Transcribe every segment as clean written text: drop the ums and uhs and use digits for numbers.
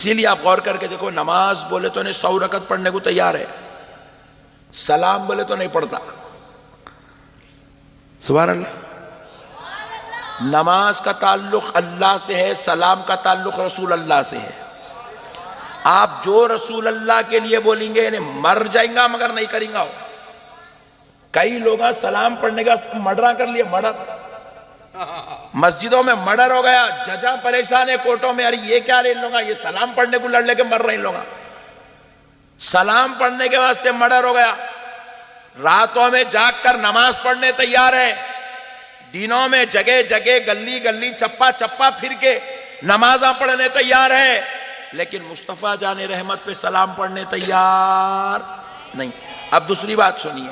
इसीलिए आप गौर करके देखो, नमाज बोले तो नहीं 100 रकत पढ़ने को तैयार है, सलाम बोले तो नहीं पढ़ता। सुभान अल्लाह। नमाज का ताल्लुक अल्लाह से है, सलाम का ताल्लुक रसूल अल्लाह से है। आप जो रसूल अल्लाह के लिए बोलेंगे मर जाएगा मगर नहीं करेंगे। कई लोग सलाम पढ़ने का मर्डर कर लिए, मर्डर मस्जिदों में मर्डर हो गया, जजा परेशान है कोर्टों में, अरे ये क्या रे इन लोग, ये सलाम पढ़ने को लड़ लेके मर रहे इन लोग, सलाम पढ़ने के वास्ते मर्डर हो गया। रातों में जागकर नमाज पढ़ने तैयार है, दिनों में जगह जगह गली गली चप्पा चप्पा फिर के नमाजा पढ़ने तैयार है, लेकिन मुस्तफा जाने रहमत पे सलाम पढ़ने तैयार नहीं। अब दूसरी बात सुनिए,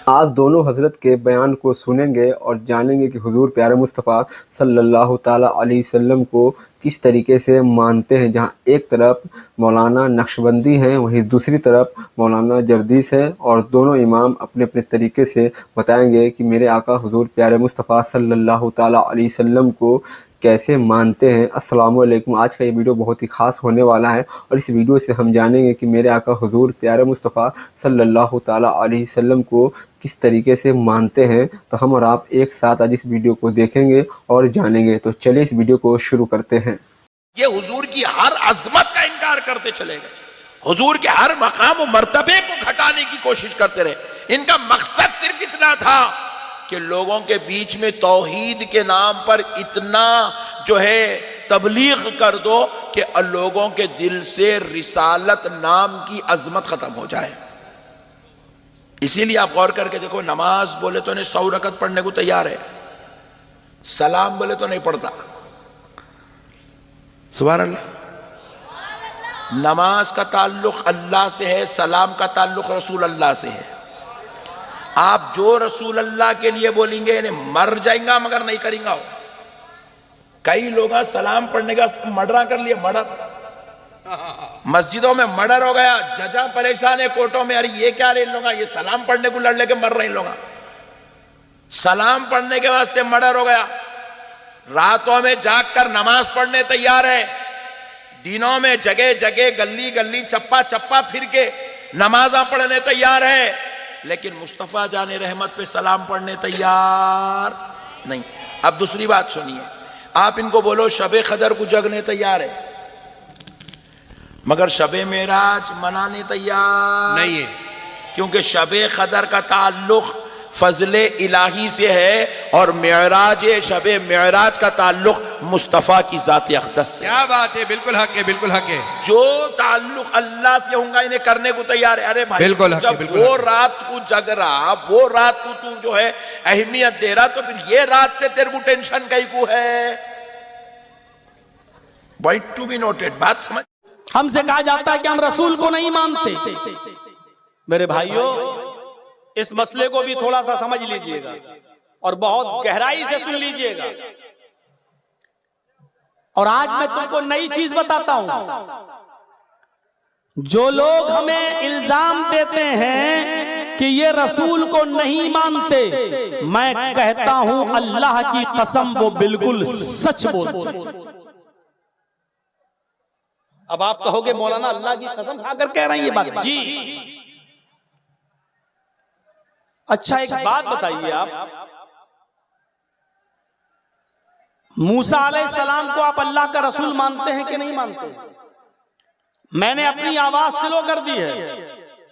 आज दोनों हजरत के बयान को सुनेंगे और जानेंगे कि हुजूर प्यारे मुस्तफ़ा सल्लल्लाहु ताला अलैहि वसल्लम को किस तरीके से मानते हैं। जहां एक तरफ मौलाना नक्शबंदी हैं, वहीं दूसरी तरफ मौलाना जरदीस है, और दोनों इमाम अपने अपने तरीके से बताएंगे कि मेरे आका हुजूर प्यारे मुस्तफ़ा सल्लल्लाहु ताला अलैहि वसल्लम को कैसे मानते हैं। अस्सलाम वालेकुम। आज का ये वीडियो बहुत ही खास होने वाला है और इस वीडियो से हम जानेंगे कि मेरे आका हुजूर प्यारे मुस्तफ़ा सल्लल्लाहु ताला अलैहि वसल्लम को किस तरीके से मानते हैं। तो हम और आप एक साथ आज इस वीडियो को देखेंगे और जानेंगे। तो चलिए इस वीडियो को शुरू करते हैं। ये हुजूर की हर अजमत का इनकार करते चले गए, हुजूर के हर मकाम और मर्तबे को घटाने की कोशिश करते रहे। इनका मकसद सिर्फ इतना था कि लोगों के बीच में तौहीद के नाम पर इतना जो है तबलीग कर दो कि लोगों के दिल से रिसालत नाम की अजमत खत्म हो जाए। इसीलिए आप गौर करके देखो, नमाज बोले तो नहीं 100 रकत पढ़ने को तैयार है, सलाम बोले तो नहीं पढ़ता। सुभान अल्लाह। नमाज का ताल्लुक अल्लाह से है, सलाम का ताल्लुक रसूल अल्लाह से है। आप जो रसूल अल्लाह के लिए बोलेंगे मर जाएगा मगर नहीं करेंगे। कई लोग सलाम पढ़ने का मर्डर कर लिए, मर्डर मस्जिदों में मर्डर हो गया, जजा परेशान है कोर्टों में, अरे ये क्या रे इन लोग, ये सलाम पढ़ने को लड़ लेके मर रहे इन लोग, सलाम पढ़ने के वास्ते मर्डर हो गया। रातों में जागकर नमाज पढ़ने तैयार है, दिनों में जगह जगह गली गली चप्पा चप्पा फिर के नमाजा पढ़ने तैयार है, लेकिन मुस्तफा जाने रहमत पे सलाम पढ़ने तैयार नहीं। अब दूसरी बात सुनिए, आप इनको बोलो शबे कदर को जगने तैयार है, मगर शबे मेराज मनाने तैयार नहीं है, क्योंकि शबे कदर का ताल्लुक फजले इलाही से है और मेराज शबे मेराज का ताल्लुक मुस्तफा की जात अक़दस से। क्या बात है, बिल्कुल हक है, बिल्कुल हक है। जो ताल्लुक अल्लाह से होगा इन्हें करने को तैयार है। अरे भाई बिल्कुल हक है, जब बिल्कुल वो हक है। रात को जग रहा, वो रात को तू जो है अहमियत दे रहा, तो फिर ये रात से तेरे को टेंशन कहीं को है। पॉइंट टू बी नोटेड, बात समझ। हमसे कहा जाता है कि हम रसूल को नहीं मानते। मेरे भाइयों, इस मसले को भी थोड़ा सा समझ लीजिएगा और बहुत गहराई से सुन लीजिएगा। और आज मैं तुमको नई चीज बताता हूं। जो लोग हमें इल्जाम देते हैं कि ये रसूल को नहीं मानते, मैं कहता हूं अल्लाह की कसम वो बिल्कुल सच बोलते हैं। अब आप कहोगे मौलाना अल्लाह की कसम खाकर कह रहे हैं ये बात। जी अच्छा, एक बात बताइए, आप मूसा अलैहिस्सलाम को आप अल्लाह का रसूल मानते हैं कि नहीं मानते? मैंने अपनी आवाज स्लो कर दी है।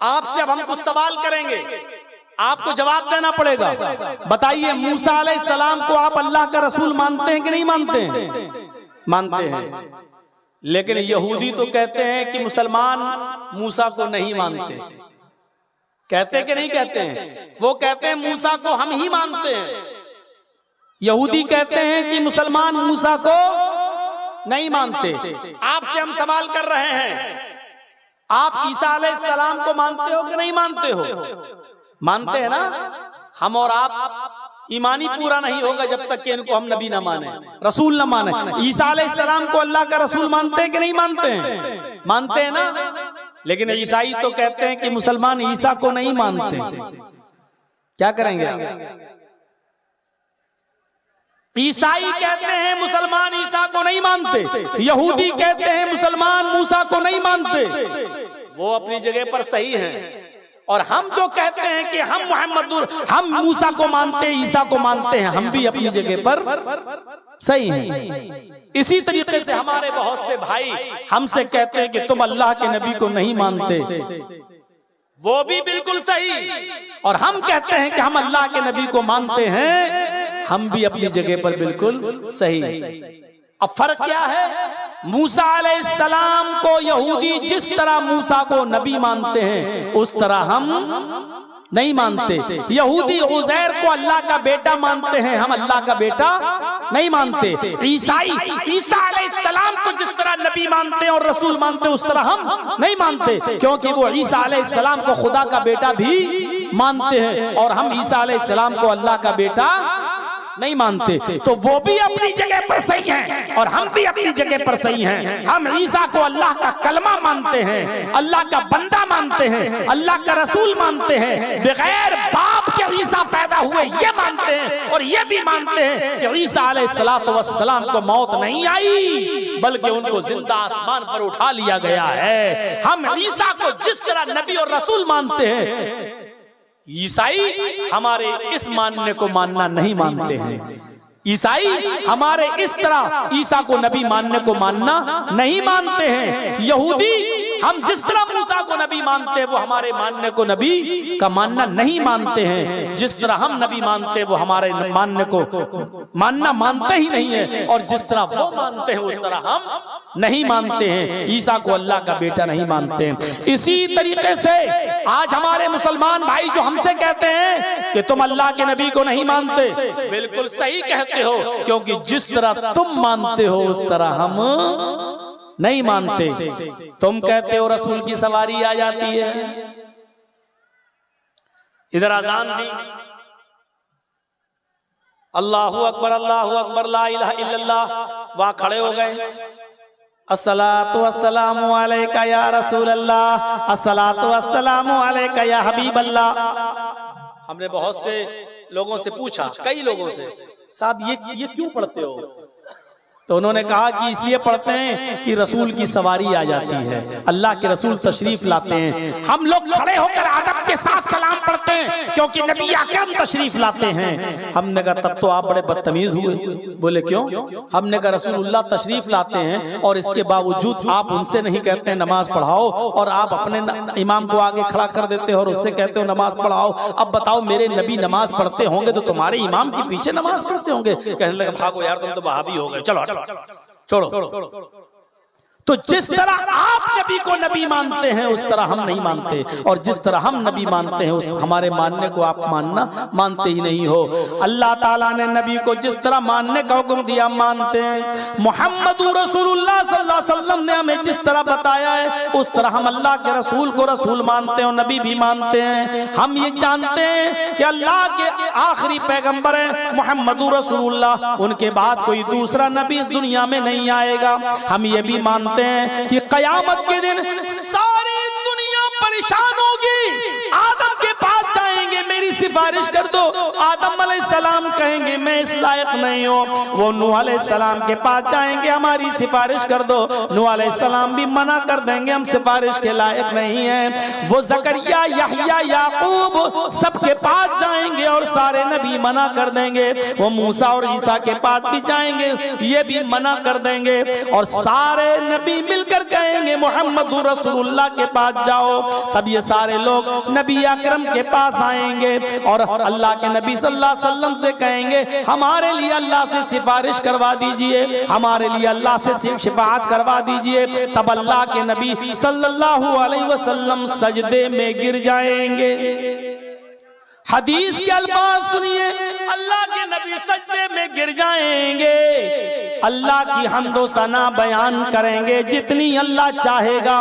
आपसे अब हम कुछ सवाल करेंगे, आपको जवाब देना पड़ेगा। बताइए, मूसा अलैहिस्सलाम को आप अल्लाह का रसूल मानते हैं कि नहीं मानते हैं? मानते हैं। लेकिन यहूदी तो कहते हैं कि मुसलमान मूसा को नहीं मानते। कहते कि नहीं कहते हैं? वो कहते हैं मूसा को हम ही मानते हैं। यहूदी कहते हैं कि मुसलमान मूसा को नहीं मानते। आपसे हम सवाल कर रहे हैं, आप ईसा अलैहिस्सलाम को मानते हो कि नहीं मानते हो? मानते हैं ना? हम और आप ईमानी पूरा नहीं होगा जब तक कि इनको हम नबी ना माने, रसूल ना माने। ईसा अलैहिस्सलाम को अल्लाह का रसूल मानते हैं कि नहीं मानते हैं? मानते हैं ना? लेकिन ईसाई तो कहते हैं कि मुसलमान ईसा को नहीं मानते। क्या करेंगे आप? ईसाई कहते हैं मुसलमान ईसा को नहीं मानते, यहूदी कहते हैं मुसलमान मूसा को नहीं मानते, वो अपनी जगह पर सही हैं। और हम जो कहते हैं कि हम मूसा को मानते हैं, ईसा को मानते हैं, हम भी अपनी जगह पर सही हैं। इसी तरीके से हमारे बहुत से भाई हमसे कहते हैं कि तुम अल्लाह के नबी को नहीं मानते, वो भी बिल्कुल सही। और हम कहते हैं कि हम अल्लाह के नबी को मानते हैं, हम भी अपनी जगह पर बिल्कुल सही। अब फर्क क्या है? मूसा अलैहिस्सलाम को यहूदी जिस तरह मूसा को नबी मानते हैं उस तरह हम नहीं मानते। यहूदी उज़ैर को अल्लाह का बेटा मानते हैं, हम अल्लाह का बेटा नहीं मानते। ईसाई ईसा अलैहिस्सलाम को जिस तरह नबी मानते हैं और रसूल मानते हैं उस तरह हम नहीं मानते, क्योंकि वो ईसा अलैहिस्सलाम को खुदा का बेटा भी मानते हैं और हम ईसा अलैहिस्सलाम को अल्लाह का बेटा नहीं मानते। तो वो भी अपनी जगह पर सही हैं और हम भी अपनी जगह पर सही हैं। हम ईसा को अल्लाह का कलमा मानते हैं, अल्लाह का बंदा मानते हैं, अल्लाह का रसूल मानते हैं। बगैर बाप के ईसा पैदा हुए ये मानते हैं और ये भी मानते हैं कि ईसा अलैहिस्सलातु वस्सलाम को मौत नहीं आई बल्कि उनको जिंदा आसमान पर उठा लिया गया है। हम ईसा को जिस तरह नबी और रसूल मानते हैं, ईसाई हमारे इस मानने को मानना नहीं मानते हैं। ईसाई हमारे इस तरह ईसा को नबी मानने को मानना नहीं मानते हैं। यहूदी हम जिस तरह मूसा को नबी मानते हैं वो हमारे मानने को नबी का मानना नहीं मानते हैं। जिस तरह हम नबी मानते हैं वो हमारे मानने को मानना मानते ही नहीं है, और जिस तरह वो मानते हैं उस तरह हम नहीं मानते हैं। ईसा को अल्लाह का बेटा नहीं मानते हैं। इसी तरीके से आज हमारे मुसलमान भाई जो हमसे कहते हैं कि तुम अल्लाह के नबी को नहीं मानते, बिल्कुल सही कहते हो, क्योंकि जिस तरह तुम मानते हो उस तरह हम नहीं मानते। तुम कहते हो रसूल की सवारी आ जाती है, इधर अजान दी, अल्लाहु अकबर ला इलाहा इल्लल्लाह, वहां खड़े हो गए, अस्सलातु वस्सलामु अलैका या रसूल अल्लाह, अस्सलातु वस्सलामु अलैका या हबीब अल्लाह। हमने बहुत से लोगों से पूछा, कई लोगों से, साहब ये क्यों पढ़ते हो? तो उन्होंने कहा कि इसलिए पढ़ते हैं कि रसूल की सवारी आ जाती है, अल्लाह के रसूल तशरीफ लाते हैं। हम लोग खड़े होकर अदब के साथ सलाम पढ़ते हैं क्योंकि नबी अकरम तशरीफ लाते हैं। हमने कहा तब तो आप बड़े बदतमीज हुए। बोले क्यों? हमने कहा रसूलुल्लाह तशरीफ लाते हैं और इसके बावजूद आप उनसे नहीं कहते हैं नमाज पढ़ाओ, और आप अपने इमाम को आगे खड़ा कर देते हो और उससे कहते हो नमाज पढ़ाओ। अब बताओ, मेरे नबी नमाज पढ़ते होंगे तो तुम्हारे इमाम के पीछे नमाज पढ़ते होंगे? कहने लगा भागो यार, तुम तो वहाबी हो गए, चलो छोड़ो। तो जिस तरह आप नबी को नबी मानते हैं उस तरह हम नहीं मानते, और जिस तरह हम नबी मानते हैं उस हमारे मानने को आप मानते ही नहीं हो। अल्लाह ताला ने नबी को जिस तरह मानने का हुक्म दिया मानते हैं। मुहम्मदुर रसूलुल्लाह सल्लल्लाहु अलैहि वसल्लम ने हमें जिस तरह बताया है उस तरह हम अल्लाह के रसूल को रसूल मानते हैं और नबी भी मानते हैं। हम ये जानते हैं कि अल्लाह के आखिरी पैगंबर है मुहम्मदुर रसूलुल्लाह, उनके बाद कोई दूसरा नबी इस दुनिया में नहीं आएगा। हम ये भी मानते हैं कि कयामत के दिन सारी दुनिया परेशान होगी, आदम के पास जाएंगे, मेरी सिफारिश कर दो। आदम अलैहिस्सलाम कहेंगे मैं इस लायक नहीं हूँ। वो नूह अलैहिस्सलाम के पास जाएंगे, हमारी सिफारिश कर दो। नूह अलैहिस्सलाम भी मना कर देंगे, हम सिफारिश के लायक नहीं हैं। वो जकरिया, यहया, याकूब सबके पास जाएंगे और सारे नबी मना कर देंगे। वो मूसा और ईसा के पास भी जाएंगे, ये भी मना कर देंगे। और सारे नबी मिलकर कहेंगे मुहम्मदुर रसूलुल्लाह के पास जाओ। तब ये सारे लोग नबी अकरम के पास आएंगे और अल्लाह के नबी सल्लल्लाहु अलैहि वसल्लम से कहेंगे हमारे लिए अल्लाह से सिफारिश करवा दीजिए, हमारे लिए अल्लाह से शिफाअत करवा दीजिए। तब अल्लाह के नबी सल्लल्लाहु अलैहि वसल्लम सजदे में गिर जाएंगे। हदीस के अल्फाज सुनिए, अल्लाह के नबी सजदे में गिर जाएंगे, अल्लाह की हम्दो सना बयान करेंगे जितनी अल्लाह चाहेगा।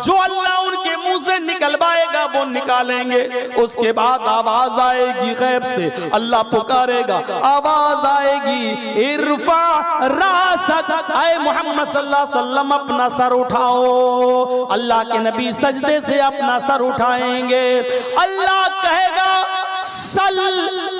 जो अल्लाह उनके मुंह से निकलवाएगा वो निकालेंगे। उसके बाद आवाज आएगी गैब से, अल्लाह पुकारेगा, आवाज आएगी इरफा रासक, आए मोहम्मद सल्लल्लाहु अलैहि वसल्लम अपना सर उठाओ। अल्लाह के नबी सजदे से अपना सर उठाएंगे। अल्लाह कहेगा सल,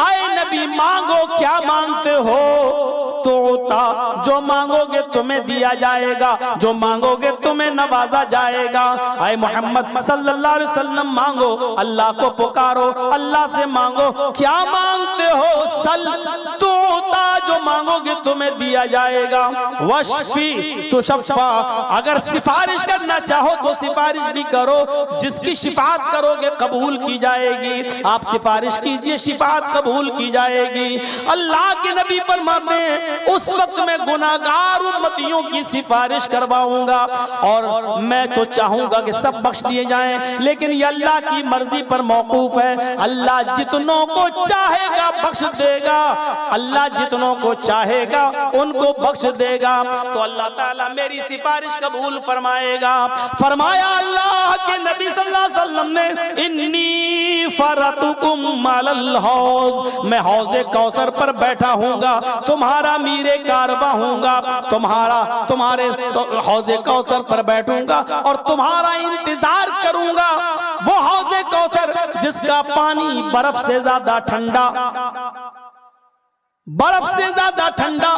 आए नबी मांगो, क्या मांगते हो? तोता, जो मांगोगे तुम्हें दिया जाएगा, जो मांगोगे तुम्हें नवाजा जाएगा। आए मोहम्मद सल्लल्लाहु अलैहि वसल्लम मांगो, अल्लाह को पुकारो, अल्लाह से मांगो, क्या मांगते हो? सल, तोता, जो मांगोगे तुम्हें दिया जाएगा। वशफी तुशफ़ा, अगर सिफारिश करना चाहो तो सिफारिश भी करो, जिसकी शिफात करोगे कबूल की जाएगी। आप सिफारिश कीजिए, शिफात कबूल की जाएगी। अल्लाह के नबी फरमाते हैं उस वक्त मैं गुनाहगार उम्मतियों की सिफारिश करवाऊंगा, और मैं तो चाहूंगा कि सब बख्श दिए जाएं, लेकिन ये अल्लाह की मर्जी पर मौकूफ है। अल्लाह जितनों को चाहेगा बख्श देगा, अल्लाह जितनों को चाहेगा उनको बख्श देगा। तो अल्लाह ताला मेरी सिफारिश कबूल फरमाएगा। फरमाया अल्लाह के नबी सल्लल्लाहु अलैहि वसल्लम ने, इन्नी फरतुकुम अलल हौज, मैं हौज़े कौसर पर बैठा हूंगा, तुम्हारा मीरे कारवा हूंगा, तुम्हारे हौज़े कौसर पर बैठूंगा और तुम्हारा इंतजार करूंगा। वो हौज़े कौसर जिसका पानी बर्फ से ज्यादा ठंडा, बर्फ से ज्यादा ठंडा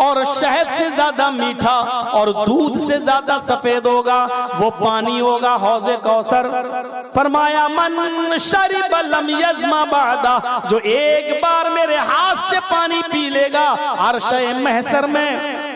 और शहद से ज्यादा मीठा और दूध से ज्यादा सफेद होगा, वो पानी होगा हौज़े कौसर। फरमाया मन शरिब लम यज़मा बादा, जो एक बार मेरे हाथ से पानी पी लेगा अर्शे महशर में,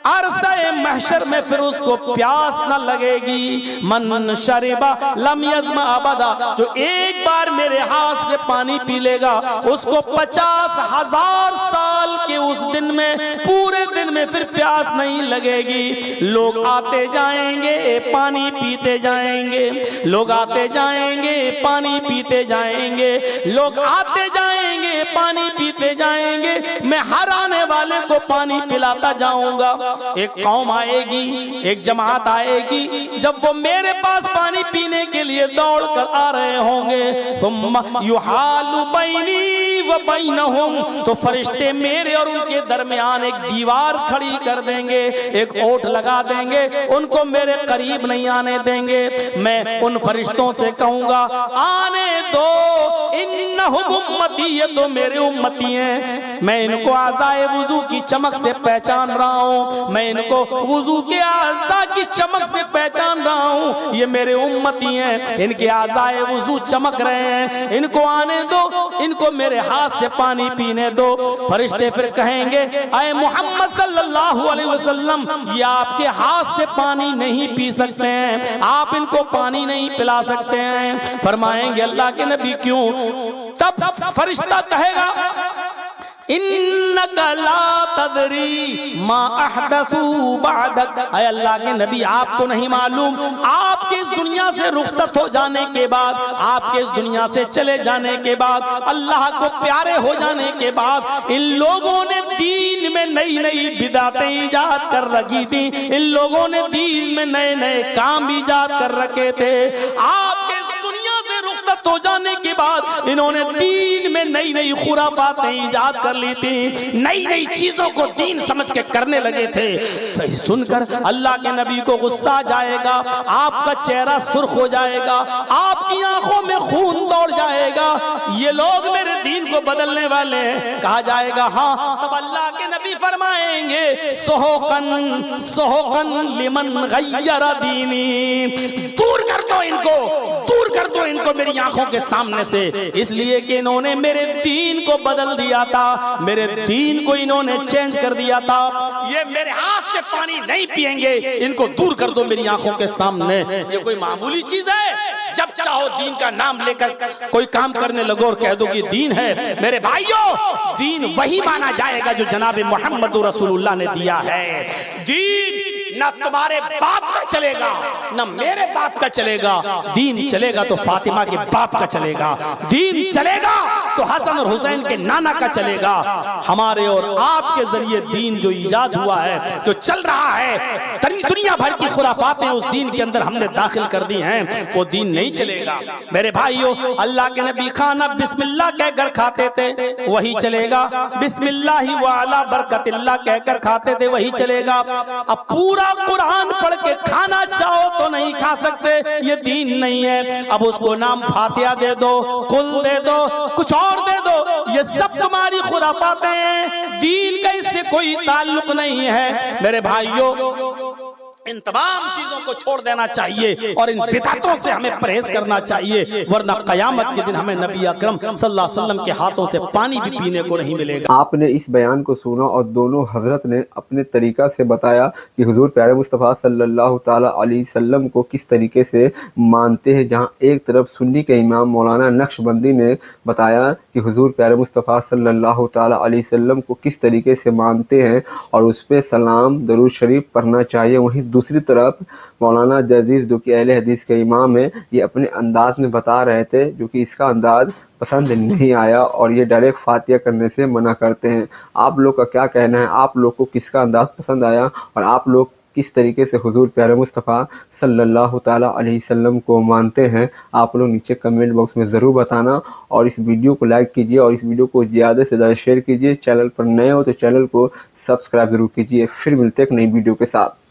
अरसा महशर में फिर उसको प्यास न लगेगी। मन शरिबा लम यज़मा अबदा, जो एक बार मेरे हाथ से पानी पी लेगा उसको 50,000 साल के उस दिन में, पूरे दिन में फिर प्यास नहीं लगेगी। लोग आते जाएंगे पानी पीते जाएंगे, लोग आते जाएंगे पानी पीते जाएंगे, लोग आते जाएंगे पानी पीते जाएंगे, मैं हर आने वाले को पानी पिलाता जाऊंगा। एक कौम आएगी, एक जमात आएगी, जब वो मेरे पास पानी पीने के लिए दौड़ कर आ रहे होंगे, तुम युहालु बैनी व बैनहुम, तो फरिश्ते मेरे और उनके दरमियान एक दीवार खड़ी कर देंगे, एक ओट लगा देंगे, उनको मेरे करीब नहीं आने देंगे। मैं उन फरिश्तों से कहूंगा आने दो, इन्नहुम उम्मती, ये तो मेरे उम्मती हैं, मैं इनको आज़ाए वुजू की चमक से पहचान रहा हूँ, मैं इनको वुजू के आज़ा की चमक से पहचान रहा हूँ, ये मेरे उम्मती हैं, इनके आज़ाए वुजू चमक रहे हैं, इनको आने दो, इनको मेरे हाथ से पानी पीने दो। फरिश्ते फिर कहेंगे आए मोहम्मद सल्लल्लाहु अलैहि वसल्लम, ये आपके हाथ से पानी नहीं पी सकते हैं, आप इनको पानी नहीं पिला सकते हैं। फरमाएंगे अल्लाह के नबी क्यों? तब फरिश्ता कहेगा इन्नका ला तदरी मा अहदथू बअदक, अय अल्लाह के नबी आपको नहीं मालूम, आपके इस दुनिया से रुखसत हो जाने के बाद, आपके इस दुनिया से चले जाने के बाद, अल्लाह को प्यारे हो जाने के बाद, इन लोगों ने दीन में नई नई बिदातें ईजाद कर रखी थी, इन लोगों ने दीन में नए नए काम ईजाद कर रखे थे। आपके रुखसत हो जाने के बाद इन्होंने दीन में नई नई खुराफातें ईजाद कर ली थी, नई नई चीजों को दीन समझ के करने लगे थे। तो सुनकर अल्लाह के नबी को गुस्सा आ जाएगा, आपका चेहरा सुर्ख हो जाएगा, आपकी आंखों में खून दौड़ जाएगा, ये लोग मेरे दीन को बदलने वाले हैं। कहा जाएगा हाँ, तब अल्लाह के नबी फरमाएंगे सोहकन सोहकन लिमन गय्यरा दीनी, दूर कर दो इनको, दूर कर दो इनको मेरी आंखों के सामने से, इसलिए कि इन्होंने मेरे दीन को बदल दिया था, मेरे दीन को इन्होंने चेंज कर दिया था। ये मेरे हाथ से पानी नहीं पिएंगे, इनको दूर कर दो मेरी आंखों के सामने। ये कोई मामूली चीज है? जब चाहो दीन का नाम लेकर कोई काम करने लगो और कह दो कि दीन है। मेरे भाइयों, दीन वही माना जाएगा जो जनाब मोहम्मद रसूलुल्लाह ने दिया है। दीन ना तुम्हारे बाप का चलेगा, ना मेरे बाप का चलेगा, दीन चलेगा तो फातिमा के बाप का चलेगा, दीन चलेगा तो हसन और हुसैन के नाना का चलेगा। हमारे और आपके जरिए दीन जो इजाद हुआ है, जो चल रहा है, दुनिया भर की खुराफातें उस दीन के अंदर हमने दाखिल कर दी हैं, वो दीन नहीं चलेगा। मेरे भाइयों, अल्लाह के नबी खाना बिस्मिल्लाह कहकर खाते थे, वही चलेगा। बिस्मिल्लाहि व अला बरकतिल्लाह कहकर खाते थे, वही चलेगा। अब पूरा कुरान पढ़ के खाना चाहो तो नहीं खा खा सकते, ये दीन नहीं है। अब उसको नाम फातिहा दे दो, कुल दे दो, कुछ और दे दो, ये सब तुम्हारी खुराफातें हैं, दीन का इससे कोई ताल्लुक नहीं है। मेरे भाइयों, इन तमाम चीजों को छोड़ देना चाहिए और इन बिदअतों से हमें परहेज करना चाहिए, वरना कयामत के दिन हमें नबी अकरम सल्लल्लाहु अलैहि वसल्लम के हाथों से पानी भी पीने को नहीं मिलेगा। आपने इस बयान को सुना और दोनों हजरत ने अपने तरीका से बताया कि हुजूर प्यारे मुस्तफ़ा सल्लल्लाहु ताला अलैहि वसल्लम को किस तरीके से मानते हैं। जहां एक तरफ सुन्नी के इमाम मौलाना नक्शबंदी ने बताया कि हुजूर प्यारे मुस्तफ़ा सल्लल्लाहु ताला अलैहि वसल्लम को किस तरीके से मानते हैं और उस पर सलाम दरूद शरीफ पढ़ना चाहिए। वहीं दूसरी तरफ मौलाना जदीद जो कि अहले हदीस के इमाम हैं, ये अपने अंदाज में बता रहे थे जो कि इसका अंदाज पसंद नहीं आया और ये डायरेक्ट फातिहा करने से मना करते हैं। आप लोग का क्या कहना है? आप लोग को किसका अंदाज पसंद आया और आप लोग किस तरीके से हुजूर प्यारे मुस्तफ़ा सल्लल्लाहु ताला अलैहि वसल्लम को मानते हैं? आप लोग नीचे कमेंट बॉक्स में ज़रूर बताना और इस वीडियो को लाइक कीजिए और इस वीडियो को ज़्यादा से ज़्यादा शेयर कीजिए। चैनल पर नए हो तो चैनल को सब्सक्राइब जरूर कीजिए। फिर मिलते हैं एक नई वीडियो के साथ।